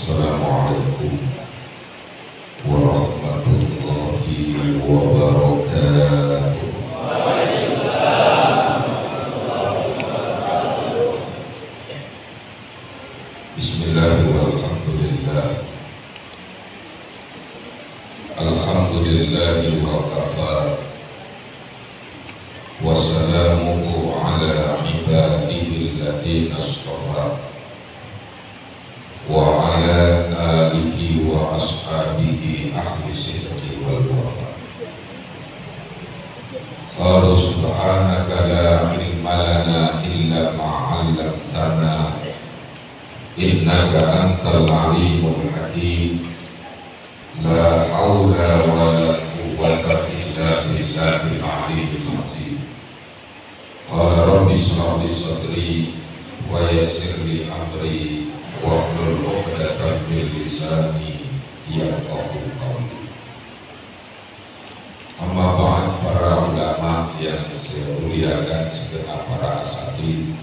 Assalamualaikum warahmatullahi wabarakatuh. Bismillahirrahmanirrahim. Alhamdulillahi wa kafa, wassalamuhu ala ibadihi alladziina astafa, wa ala alihi wa ashabihi ahli sidqi wal wafa. Qala subhanaka la ilma lana illa ma 'allamtana innaka antal alimul hakim. La haula wa la quwwata illa billahil aliyyil azim. Qala rabbi shrah li sadri wa yassir li amri wahlul 'uqdatam min lisani yafqahu qawli. Amma ba'd, para ulama yang saya muliakan, segenap para asatidz,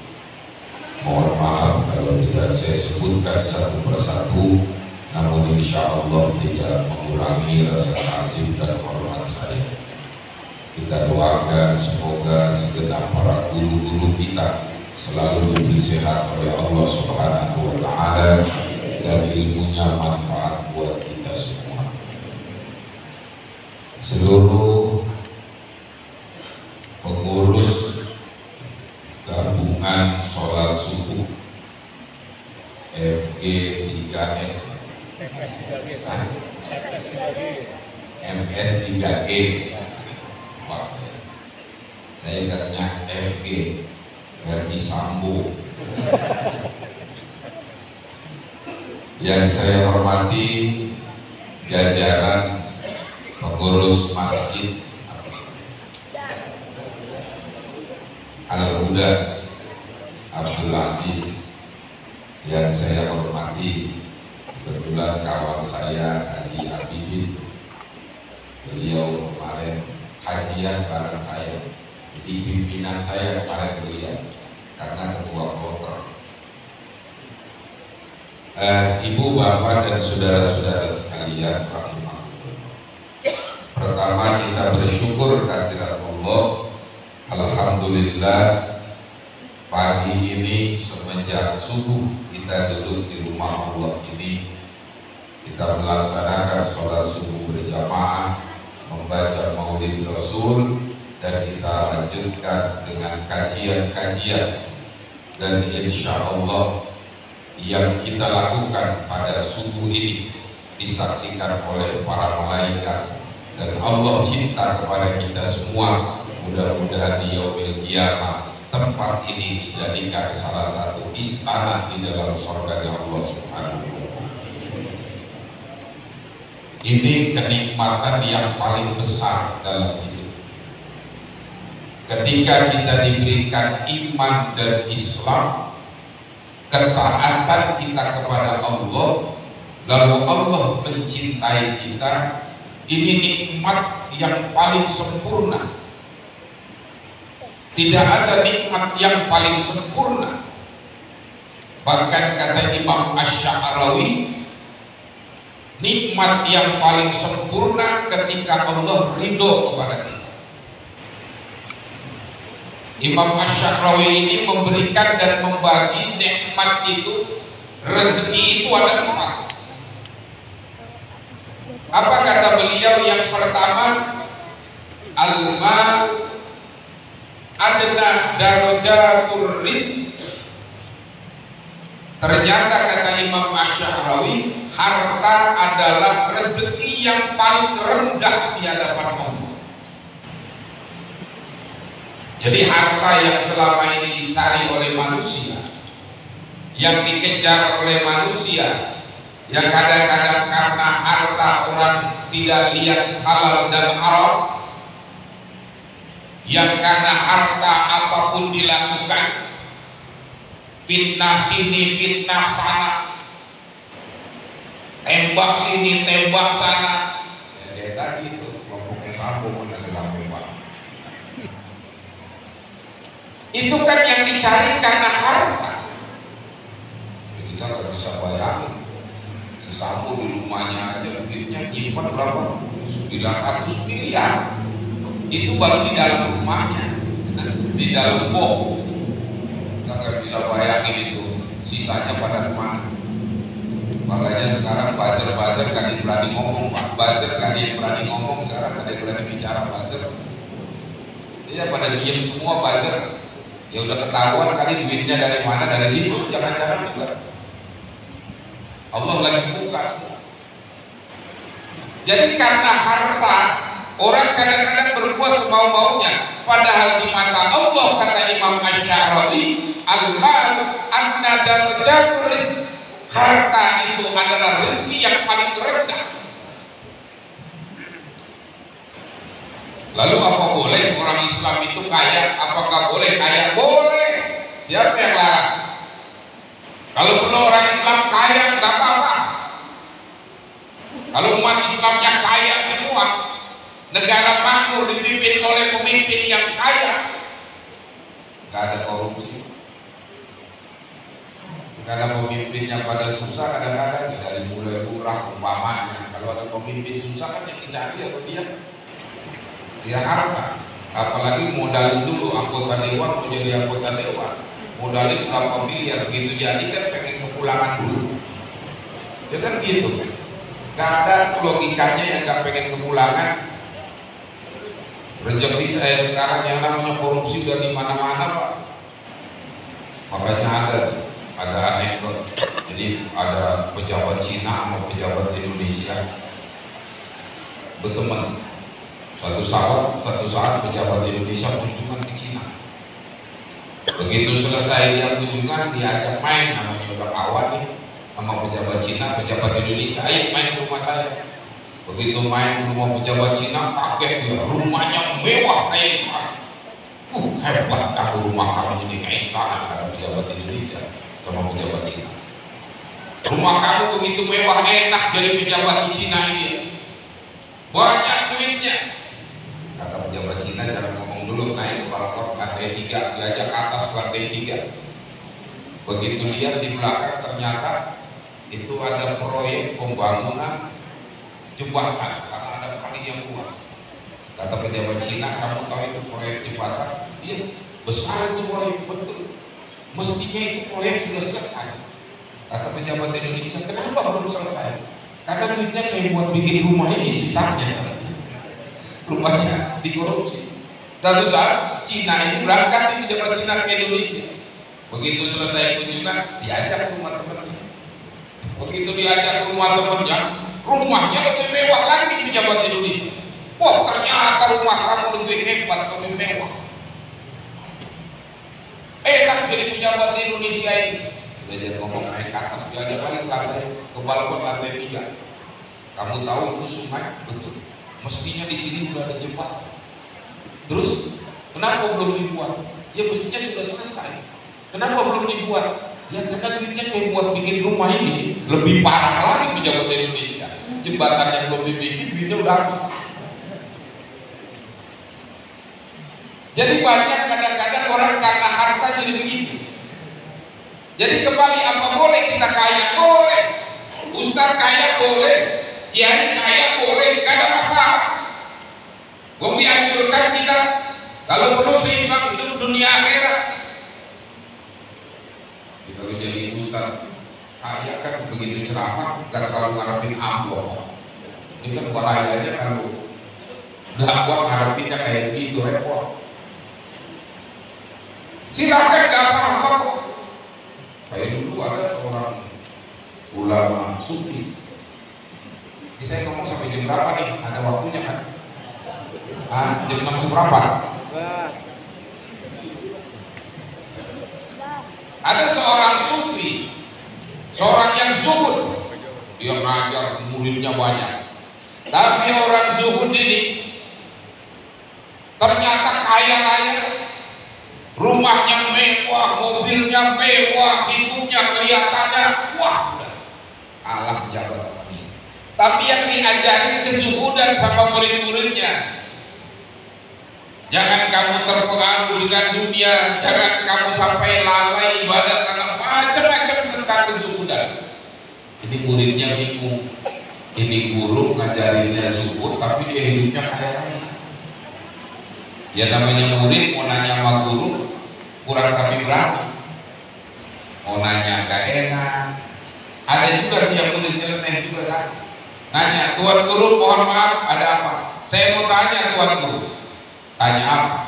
mohon maaf kalau tidak saya sebutkan satu persatu, namun insya Allah tidak mengurangi rasa kasih dan hormat saya. Kita doakan semoga segenap para guru-guru kita selalu diberi sehat oleh Allah Subhanahu wa Ta'ala dan ilmunya manfaat buat kita semua. Seluruh pengurus gabungan sholat subuh FG3S MS3G, saya ingatnya FG Verdi Sambo. Yang saya hormati jajaran pengurus Masjid Al-Huda Abdul Aziz, yang saya hormati kebetulan kawan saya Haji Abidin, beliau kemarin hajian bareng saya, jadi pimpinan saya kemarin beliau karena ketua kloter. Ibu, bapak, dan saudara-saudara sekalian rahimahullah. Pertama, kita bersyukur kehadirat Allah. Alhamdulillah, pagi ini semenjak subuh kita duduk di rumah Allah ini, kita melaksanakan sholat subuh berjamaah, membaca maulid Rasul, dan kita lanjutkan dengan kajian-kajian. Dan insya Allah yang kita lakukan pada subuh ini disaksikan oleh para malaikat, dan Allah cinta kepada kita semua. Mudah-mudahan di yaumil qiyamah tempat ini dijadikan salah satu istana di dalam surga Allah Subhanahu wa Ta'ala. Ini kenikmatan yang paling besar dalam hidup. Ketika kita diberikan iman dan Islam, ketaatan kita kepada Allah, lalu Allah mencintai kita, ini nikmat yang paling sempurna. Tidak ada nikmat yang paling sempurna. Bahkan kata Imam Asy-Sya'rawi, nikmat yang paling sempurna ketika Allah ridho kepada kita. Imam Asy-Sya'rawi ini memberikan dan membagi nikmat itu, rezeki itu ada 4. Apa kata beliau? Yang pertama, al-mal adna darajatur rizq. Ternyata kata Imam Asy-Sya'rawi, harta adalah rezeki yang paling rendah di hadapan Allah. Jadi harta yang selama ini dicari oleh manusia, yang dikejar oleh manusia, yang kadang-kadang karena harta orang tidak lihat halal dan haram, yang karena harta apapun dilakukan, fitnah sini, fitnah sana, tembak sini, tembak sana. Ya dia tadi itu kelompoknya sambung lagi tembak. Itu kan yang dicari karena harta. Kita nggak bisa bayangin menyimpan berapa? 900 miliar. Itu baru di dalam rumahnya, di dalam mall. Kita nggak bisa bayangin itu sisanya pada kemana. Makanya sekarang buzzer kan yang berani ngomong, Pak. Buzzer kan yang berani ngomong, sekarang ada yang berani bicara buzzer. Iya, pada diem semua buzzer. Ya udah ketahuan kali duitnya dari mana, dari situ. Jangan-jangan juga Allah lagi buka semua. Jadi karena harta, orang kadang-kadang berbuat semau-maunya, padahal di mata Allah, kata Imam Asy-Sya'rani, al-mal anna darajat rizq, harta itu adalah rezeki yang paling rendah. Lalu apa boleh orang Islam itu kaya? Apakah boleh kaya? Boleh. Siapa yang larang? Kalau perlu orang Islam kaya, nggak apa-apa. Kalau umat Islamnya kaya semua, negara makmur dipimpin oleh pemimpin yang kaya, nggak ada korupsi. Karena pemimpinnya pada susah, kadang-kadang ya dari mulai lurah umpamanya. Kalau ada pemimpin susah kan yang dicari apa dia harta. Apalagi modalin dulu anggota dewan, mau jadi anggota dewan, modalin berapa miliar, begitu jadi kan pengen kepulangan dulu. Ya kan gitu. Gak ada logikanya yang gak pengen kepulangan. Rezeki saya sekarang yang namanya korupsi udah di mana-mana, Pak. Makanya ada anekdot. Jadi ada pejabat Cina sama pejabat Indonesia berteman. Suatu saat pejabat Indonesia kunjungan ke Cina. Begitu selesai dia kunjungan, diajak main, namanya udah kawan nih sama pejabat Cina, pejabat Indonesia, ayo main ke rumah saya. Begitu main ke rumah pejabat Cina, kaget dia, rumahnya mewah kayak istana. Hebat kamu, rumah kamu ini kayak istana, kata pejabat Indonesia sama pejabat Cina. Rumah kamu begitu mewah, enak jadi pejabat di Cina ini, banyak duitnya. Kata pejabat Cina, jangan ngomong dulu, naik ke balkon lantai 3, diajak ke atas lantai 3. Begitu lihat di belakang, ternyata itu ada proyek pembangunan jembatan karena ada kali yang luas. Kata pejabat Cina, kamu tahu itu proyek jembatan? Iya, besar itu proyek, betul. Mestinya itu proyek sudah selesai. Kata pejabat Indonesia, kenapa belum selesai? Karena duitnya saya buat bikin rumah ini sisanya. Rumahnya dikorupsi. Satu saat Cina ini berangkat di pejabat Cina ke Indonesia. Begitu selesai kunjungan, diajak ke rumah temannya. Begitu diajak ke rumah temannya, rumahnya lebih mewah lagi di pejabat Indonesia. Wah, ternyata rumah kamu lebih hebat, lebih mewah. Enak jadi pejabat di Indonesia ini. Udah dia ngomong naik ke atas, dia ada balik lantai ke balkon lantai 3. Kamu tahu itu sungai? Betul. Mestinya di sini udah ada jembatan. Terus kenapa belum dibuat? Ya mestinya sudah selesai. Kenapa belum dibuat? Ya karena duitnya saya buat bikin rumah ini lebih parah lagi pejabat Indonesia. Jembatan yang belum dibikin duitnya udah habis. Jadi banyak kadang-kadang orang karena harta jadi begitu. Jadi kembali, apa boleh kita kaya? Boleh. Ustaz kaya boleh. Kiai kaya boleh, gak ada masalah. Gua dianjurkan kita kalau perlu seimbang hidup dunia akhirat. Kalau jadi ustaz kaya kan begitu ceramah, gak terlalu ngarepin amplop. Ini kan bahayanya kalau dakwah ngarepinnya kayak gitu, repot. Silakan, gak apa-apa kok. Kayak dulu ada seorang ulama sufi. Ini saya ngomong sampai jam berapa nih? Ada waktunya kan? Jam 6 seperempat. Ada seorang sufi, seorang yang zuhud. Dia ngajar, muridnya banyak. Tapi orang zuhud ini ternyata kaya raya. Rumahnya mewah, mobilnya mewah, hidupnya kelihatannya wah, alam jabat sama dia. Tapi yang diajarin kezuhudan sama murid-muridnya, jangan kamu terpengaruh dengan dunia, jangan kamu sampai lalai ibadah karena macam-macam tentang kezuhudan. Jadi muridnya bingung, Ini guru ngajarinnya zuhud tapi dia hidupnya kaya raya. Ya namanya murid mau nanya sama guru kurang tapi berani, mau nanya gak enak. Ada juga sih yang murid nyeleneh juga satu nanya, Tuan Guru mohon maaf ada apa? Saya mau tanya Tuan Guru. Tanya apa?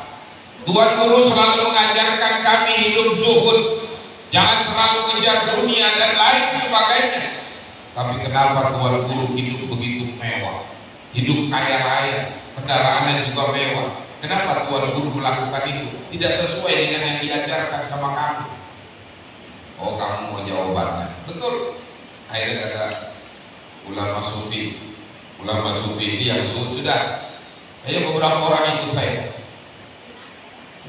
Tuan Guru selalu mengajarkan kami hidup zuhud, jangan terlalu kejar dunia dan lain sebagainya. Tapi kenapa Tuan Guru hidup begitu mewah, hidup kaya raya, kendaraannya juga mewah? Kenapa Tuan Guru melakukan itu? Tidak sesuai dengan yang diajarkan sama kami. Oh, kamu mau jawabannya? Betul. Akhirnya kata ulama sufi ini yang sudah. Ayo beberapa orang ikut saya.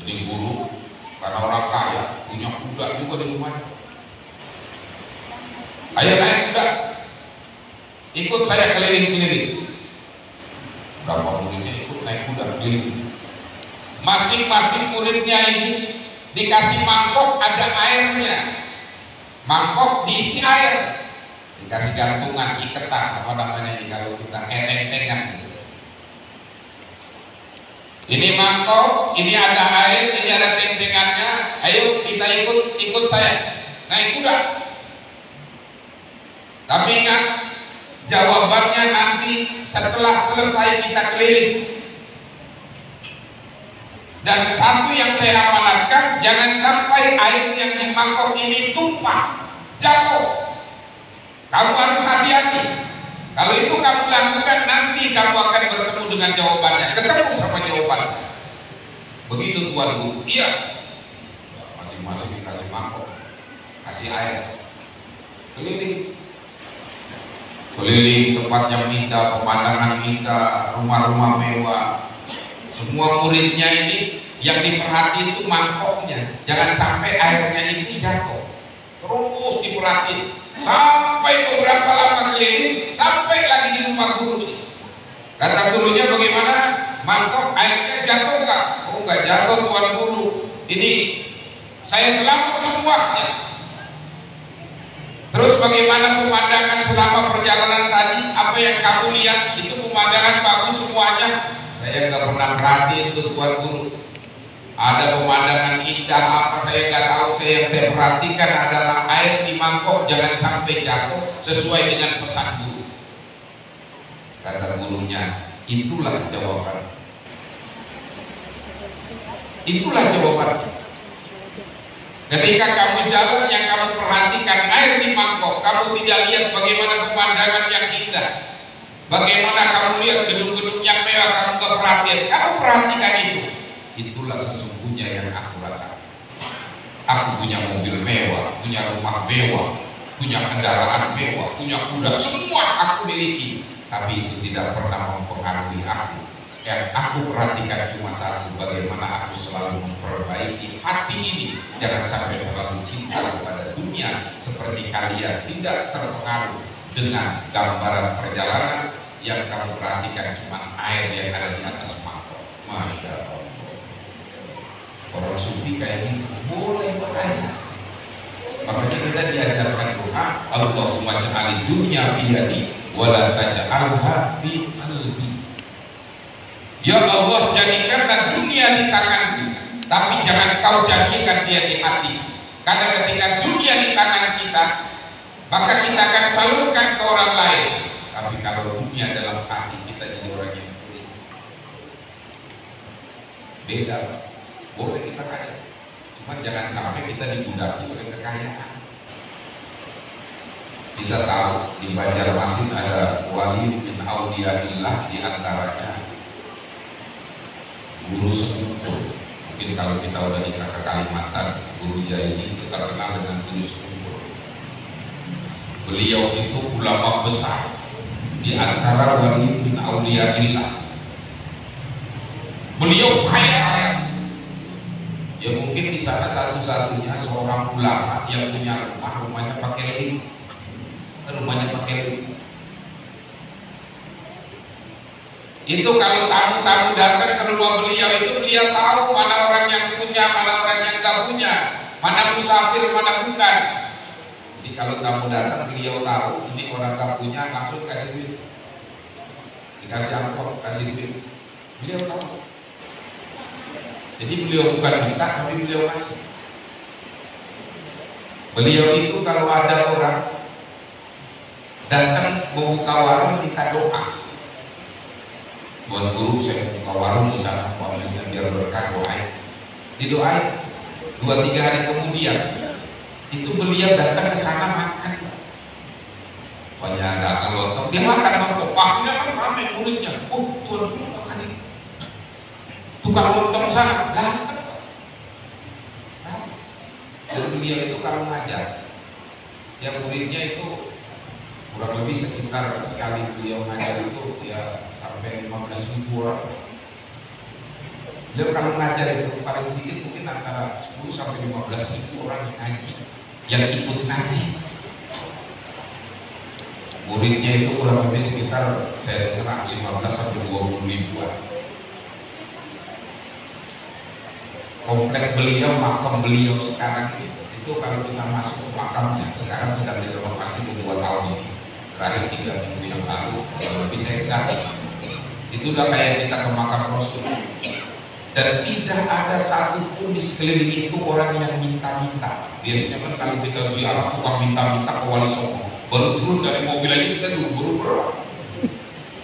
Jadi guru karena orang kaya punya kuda juga di rumahnya. Ayo naik kuda, ikut saya keliling-keliling. Berapa muridnya ikut naik kuda keliling. Masing-masing muridnya ini dikasih mangkok ada airnya, mangkok diisi air, dikasih gantungan iketan apa namanya nih kalau kita eneng-enengan gitu. Ini mangkok, ini ada air, ini ada tentengannya. Ayo kita ikut saya naik kuda. Tapi ingat, jawabannya nanti setelah selesai kita keliling. Dan satu yang saya amanatkan, jangan sampai air yang di mangkok ini tumpah, jatuh. Kamu harus hati-hati. Kalau itu kamu lakukan, nanti kamu akan bertemu dengan jawabannya, ketemu sama jawabannya. Begitu Tuan Guru. Iya. Masing-masing dikasih mangkok, kasih air, keliling. Keliling, tempatnya indah, pemandangan indah, rumah-rumah mewah. Semua muridnya ini yang diperhatiin itu mangkoknya, jangan sampai airnya itu jatuh. Terus diperhatiin sampai beberapa lama keliling, sampai lagi di rumah guru. Kata gurunya, bagaimana mangkok airnya jatuh nggak? Oh nggak jatuh Tuan Guru, ini saya selamat semuanya. Terus bagaimana pemandangan selama perjalanan tadi? Apa yang kamu lihat? Itu pemandangan bagus semuanya. Saya nggak pernah perhatiin itu Tuan Guru. Ada pemandangan indah apa saya nggak tahu. Yang saya perhatikan adalah air di mangkok jangan sampai jatuh, sesuai dengan pesan guru. Kata gurunya, itulah jawaban. Itulah jawabannya. Ketika kamu jalan yang kamu perhatikan air di mangkok, kamu tidak lihat bagaimana pemandangan yang indah, bagaimana kamu lihat gedung-gedung yang mewah, kamu nggak perhatian, kamu perhatikan itu. Itulah sesungguhnya yang aku rasakan. Aku punya mobil mewah, punya rumah mewah, punya kendaraan mewah, punya kuda, semua aku miliki. Tapi itu tidak pernah mempengaruhi aku. Yang aku perhatikan cuma satu, bagaimana aku selalu memperbaiki hati ini. Jangan sampai terlalu cinta kepada dunia seperti kalian tidak terpengaruh dengan gambaran perjalanan yang kamu perhatikan cuma air yang ada di atas mangkok. Masya Allah. Orang sufi kayak ini boleh bertanya. Makanya kita diajarkan doa, Allahumma ja'ali dunya fi yadi wa la taj'alha fi qalbi. Ya Allah, jadikanlah dunia di tanganku, tapi jangan kau jadikan dia di hati. Karena ketika dunia di tangan kita, maka kita akan salurkan ke orang lain. Tapi kalau dunia dalam hati kita jadi orang yang kulit, beda. Boleh kita kaya, cuma jangan sampai kita dibudaki oleh kekayaan. Kita tahu di Banjarmasin ada wali min auliyaillah, di antaranya guru sekumpul. Mungkin kalau kita udah nikah ke Kalimantan, Guru Jaini itu terkenal dengan guru sekumpul. Beliau itu ulama besar, di antara wali min auliyaillah. Beliau kaya raya. Ya mungkin di sana satu-satunya seorang ulama yang punya rumah, rumahnya pakai lift. Rumahnya pakai lift. Itu kalau tamu-tamu datang ke rumah beliau itu, beliau tahu mana orang yang punya, mana orang yang nggak punya, mana musafir, mana bukan. Jadi kalau tamu datang, beliau tahu ini orang nggak punya, langsung kasih duit. dikasih amplop, kasih duit, beliau tahu. Jadi beliau bukan minta, tapi beliau kasih. Beliau itu kalau ada orang datang membuka warung minta doa, Tuan Guru saya buka warung di sana, uangnya biar berkah, doain. Didoain. 2-3 hari kemudian itu beliau datang ke sana makan. Banyak dagang lontong, dia makan lontong. Wah, ini kan ramai muridnya. Oh, Tuan Guru makan ini. Tukang lontong sana datang. Dan beliau itu kalau ngajar, ya muridnya itu kurang lebih sekitar sekali beliau ngajar itu ya sampai 15.000 orang. Beliau kalau ngajar itu paling sedikit mungkin antara 10 sampai 15.000 orang yang ngaji, yang ikut ngaji. Muridnya itu kurang lebih sekitar saya dengar 15 sampai 20 ribuan. Komplek beliau, makam beliau sekarang ini, itu kalau kita masuk ke makamnya, sekarang sedang direnovasi 2 tahun ini. Terakhir 3 minggu yang lalu, lebih saya kesana. Itu udah kayak kita ke makam Rasul. Dan tidak ada satupun di sekeliling itu orang yang minta-minta. Biasanya kan kalau kita ziarah tukang minta-minta ke Wali Songo, baru turun dari mobil aja kita buru-buru berdoa.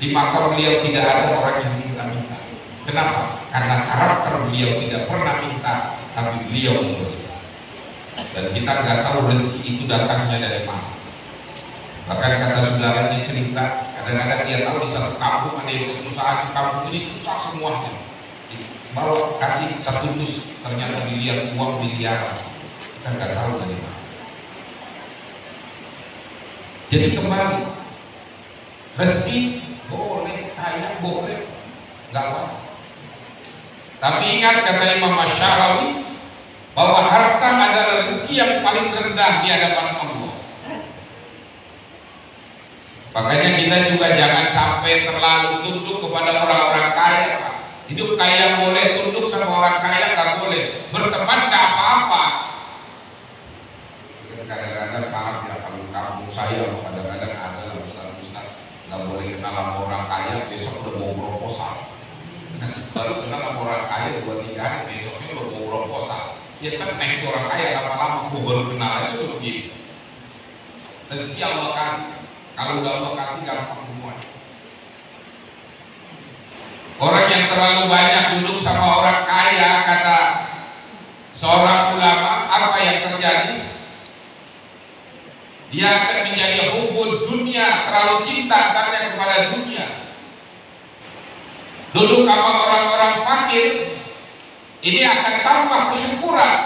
Di makam beliau tidak ada orang yang minta-minta. Kenapa? Karena karakter beliau tidak pernah minta, tapi beliau memberi. Dan kita nggak tahu rezeki itu datangnya dari mana. Bahkan kata saudaranya cerita, kadang-kadang dia tahu di satu kampung ada yang kesusahan, di kampung ini susah semuanya. Bawa kasih 1 dus, ternyata dilihat uang miliaran. Kita nggak tahu dari mana. Jadi kembali, rezeki boleh, kaya boleh, nggak apa. Tapi ingat kata Imam Asy'arawi bahwa harta adalah rezeki yang paling rendah di hadapan Allah. Makanya kita juga jangan sampai terlalu tunduk kepada orang-orang kaya, Pak. Hidup kaya boleh, tunduk sama orang kaya nggak boleh. Berteman nggak apa-apa. Kadang-kadang maaf ya, kalau kampung saya kadang-kadang ada lah ustaz-ustaz nggak boleh kenal sama orang kaya, besok udah mau proposal. Baru kenal sama orang kaya 2-3 hari, besoknya udah mau proposal. Ya ceneng tuh orang kaya, lama-lama gua baru kenal aja udah begini. Rezeki Allah kasih. Kalau udah Allah kasih gampang semua. Orang yang terlalu banyak duduk sama orang kaya, kata seorang ulama, apa yang terjadi? Dia akan menjadi hubud dunia, terlalu cinta antaranya kepada dunia. Duduk sama orang-orang fakir, ini akan tambah kesyukuran.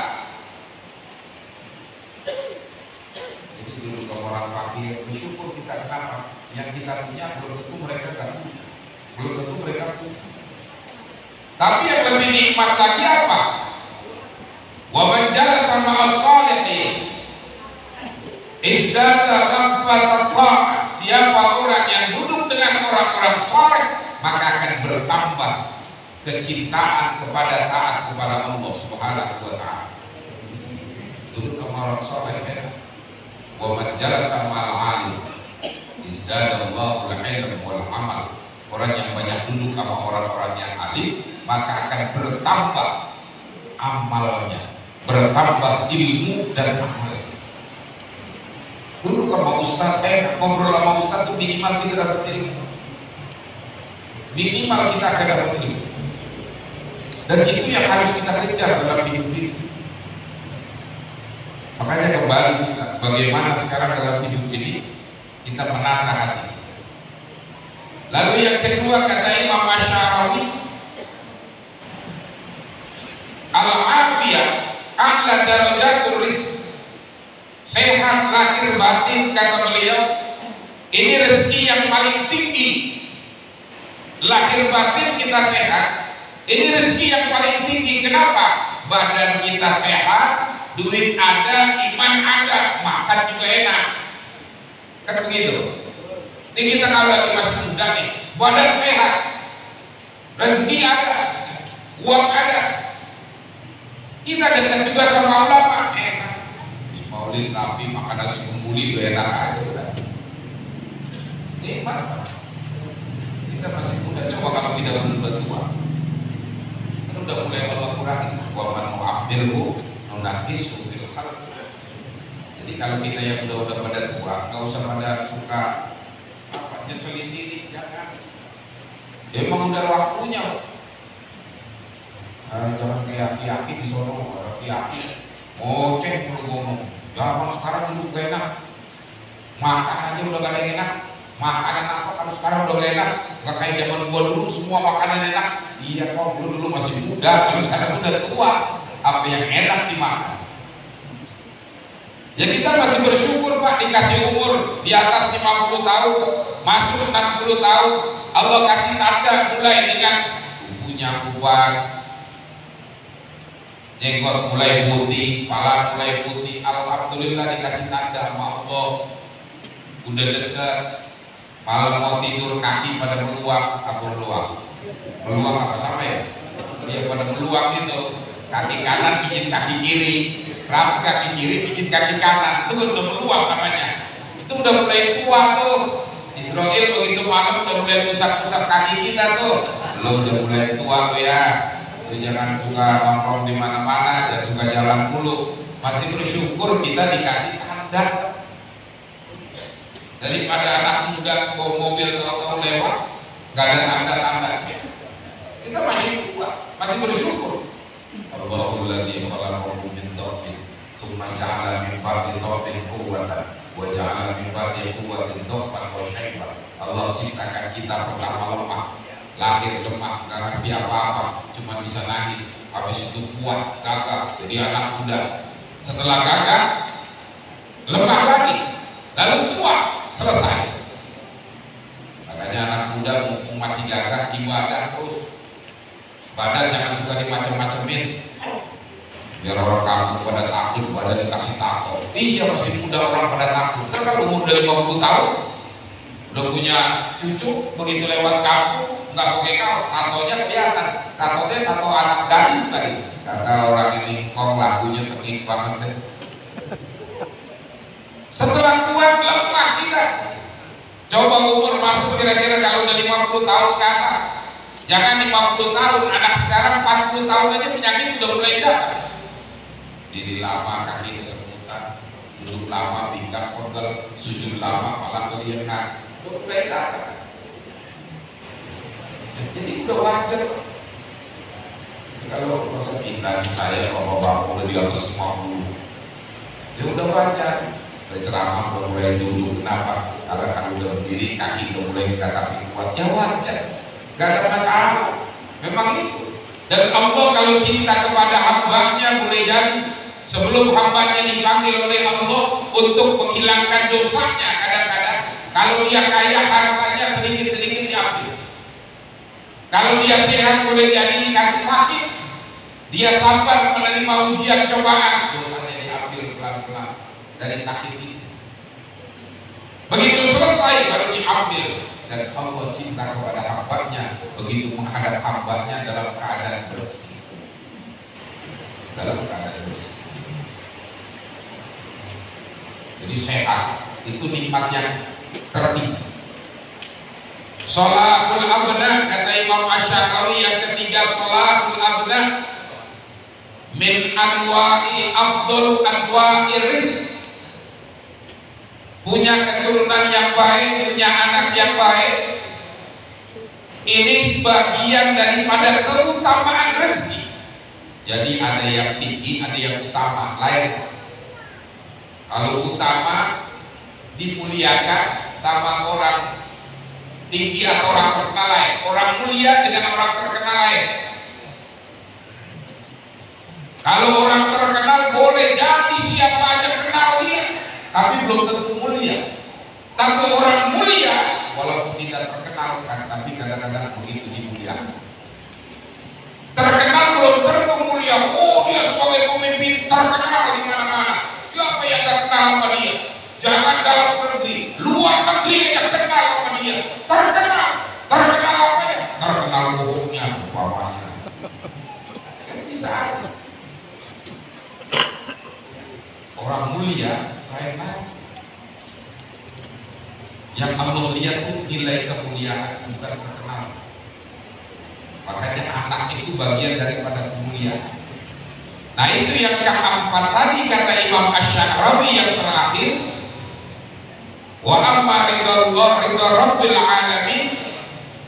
Jadi duduk sama orang fakir, bersyukur kita. Kenapa? Yang kita punya belum tentu mereka nggak punya, belum tentu mereka punya. Tapi yang lebih nikmat lagi apa? Wa man jalasa ma'a shalihin izdada rabbatan ta'ah. Siapa orang yang duduk dengan orang-orang saleh, maka akan bertambah kecintaan kepada taat kepada Allah Subhanahu wa taala. Duduk sama orang saleh enak. Wa man jalasa ma'al 'alim izdada Allahu al-'ilm wal 'amal. Orang yang banyak duduk sama orang-orang yang alim, maka akan bertambah amalnya, bertambah ilmu dan amal. Dulu sama ustaz ngobrol sama ustaz itu minimal kita dapat ilmu, minimal kita akan dapat ilmu. Dan itu yang harus kita kejar dalam hidup ini. Makanya kembali kita, bagaimana sekarang dalam hidup ini kita menata hati. Lalu yang kedua kata Imam Asy'arawi, al-afiyah a'la darajatur rizq. Sehat lahir batin kata beliau, ini rezeki yang paling tinggi. Lahir batin kita sehat, ini rezeki yang paling tinggi. Kenapa? Badan kita sehat, duit ada, iman ada, makan juga enak. Kan begitu. Ini kita kalau lagi masih muda nih, badan sehat, rezeki ada, uang ada. Kita dekat juga sama ulama, enak. Maulid Nabi makan nasi kembuli udah enak aja udah. Nikmat. Kita Kita masih muda. Coba kalau kita udah tua, kan udah mulai Allah kurangi. Wa man nu'ammirhu nunaqqisu fil khalq. Jadi kalau kita yang udah pada tua, nggak usah pada suka apa nyeselin diri, jangan. Ya emang udah waktunya. Jangan kayak aki-aki di sono, aki-aki ngoceh mulu ngomong. Zaman sekarang hidup gak enak, makan aja udah gak ada yang enak. Makanan apa kalau sekarang udah gak enak? Gak kayak zaman gua dulu semua makanan enak. Iya kok, lu dulu masih muda, kalau sekarang udah tua. Apa yang enak dimakan? Ya kita masih bersyukur Pak, dikasih umur di atas 50 tahun, masuk 60 tahun. Allah kasih tanda mulai dengan tubuhnya kuat, jenggot mulai putih, kepala mulai putih. Alhamdulillah dikasih tanda sama Allah. Udah deket, malam mau tidur kaki pada meluap, apa meluap? Meluap apa sama ya? Dia pada meluap gitu. Kaki kanan bikin kaki kiri, rapi kaki kiri bikin kaki kanan. Itu udah meluap namanya. Itu udah mulai tua tuh. Israel begitu malam udah mulai pusat-pusat kaki kita tuh. Lo udah mulai tua lo ya. Lo jangan suka nongkrong di mana-mana, jangan suka jalan mulu. Masih bersyukur kita dikasih tanda. Daripada anak muda bawa mobil tahu-tahu lewat, gak ada tanda-tandanya. Kita masih tua, masih bersyukur. Allahul ladzi khalaqakum min dhafin, tsumma ja'ala min ba'di dhafin quwwatan, wa ja'ala min ba'di quwwatin dhafan wa syaiban. Allah ciptakan kita pertama lemah, lahir lemah, gak ngerti apa-apa, cuma bisa nangis. Habis itu kuat, gagah, jadi anak muda. Setelah gagah, lemah lagi, lalu tua, selesai. Makanya anak muda mumpung masih gagah, ibadah terus. Badan jangan suka dimacem-macemin. Biar orang kampung pada takut, badan dikasih tato. Iya masih muda orang pada takut. Kan kalau umur dari 50 tahun, udah punya cucu, begitu lewat kampung nggak pakai kaos, tatonya kelihatan. Tatonya tato anak gadis tadi. Kata orang ini, kok lagunya teknik banget deh. Setelah kuat lemah kita. Coba umur masuk kira-kira kalau udah 50 tahun ke atas. Jangan 50 tahun, anak sekarang 40 tahun aja penyakit udah mulai datang. Diri lama, kaki kesemutan, duduk lama, pinggang pegel, sujud lama, malah kelihatan. Udah mulai datang. Jadi udah wajar. Kalau masa kita di saya kalau bapak udah di atas 50, ya udah wajar. Udah ceramah udah mulai duduk, kenapa? Karena kan udah berdiri, kaki udah mulai tapi kuat, ya wajar. Gak ada masalah, memang itu. Dan Allah kalau cinta kepada hambanya boleh jadi sebelum hambanya dipanggil oleh Allah untuk menghilangkan dosanya. Kadang-kadang kalau dia kaya hartanya sedikit-sedikit diambil. Kalau dia sehat boleh jadi dikasih sakit. Dia sabar menerima ujian cobaan, dosanya diambil pelan-pelan dari sakit itu. Begitu selesai baru diambil. Dan Allah cinta kepada hambanya begitu menghadap hambanya dalam keadaan bersih, dalam keadaan bersih. Jadi sehat itu nikmatnya tertinggi. Sholatul abna, kata Imam Asy-Syarawi yang ketiga, sholatul abna min anwa'i afdal anwa'i rizq. Punya keturunan yang baik, punya anak yang baik, ini sebagian daripada keutamaan rezeki. Jadi ada yang tinggi, ada yang utama, lain. Kalau utama dimuliakan sama orang tinggi atau orang terkenal lain, orang mulia dengan orang terkenal lain. Kalau orang terkenal boleh jadi siapa aja kenal dia, tapi belum tentu mulia. Tapi orang mulia walaupun tidak terkenal kan, tapi kadang-kadang begitu dimuliakan. Terkenal belum tentu mulia. Oh dia sebagai pemimpin terkenal di mana-mana. Siapa yang terkenal sama dia? Jangan dalam negeri, luar negeri yang kenal sama dia. Terkenal apa ya? Terkenal bohongnya, bapaknya. Bisa aja. Orang mulia lain-lain. Yang Allah lihat itu nilai kemuliaan, bukan terkenal. Makanya anak itu bagian daripada kemuliaan. Nah itu yang keempat tadi kata Imam Asy-Sya'rawi yang terakhir, wa amma ridha rabbil alamin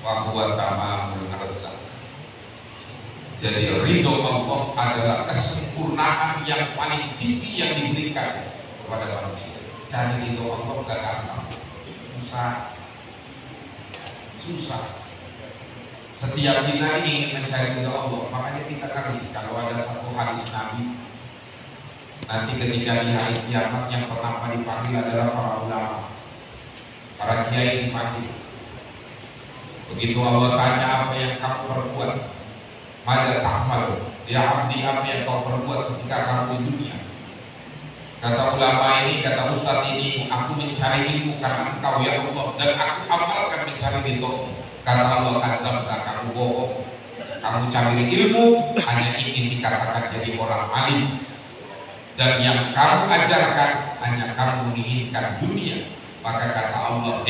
fa huwa tamamul arzaq. Jadi ridho Allah adalah kesempurnaan yang paling tinggi yang diberikan kepada manusia. Cari ridho Allah gak gampang, susah. Setiap kita ingin mencari ridho Allah, makanya kita ngerti kalau ada satu hadis Nabi, nanti ketika di hari kiamat yang pertama dipanggil adalah para ulama, para kiai dipanggil. Begitu Allah tanya apa yang kamu perbuat, mada ta'mal, ya abdi, apa yang kau perbuat ketika kamu di dunia? Kata ulama ini, kata ustaz ini, aku mencari ilmu karena engkau ya Allah, dan aku amalkan mencari ridho. Kata Allah, kadzabta, kamu bohong. Kamu cari ilmu hanya ingin dikatakan jadi orang alim, dan yang kamu ajarkan hanya kamu menginginkan dunia. Maka kata Allah,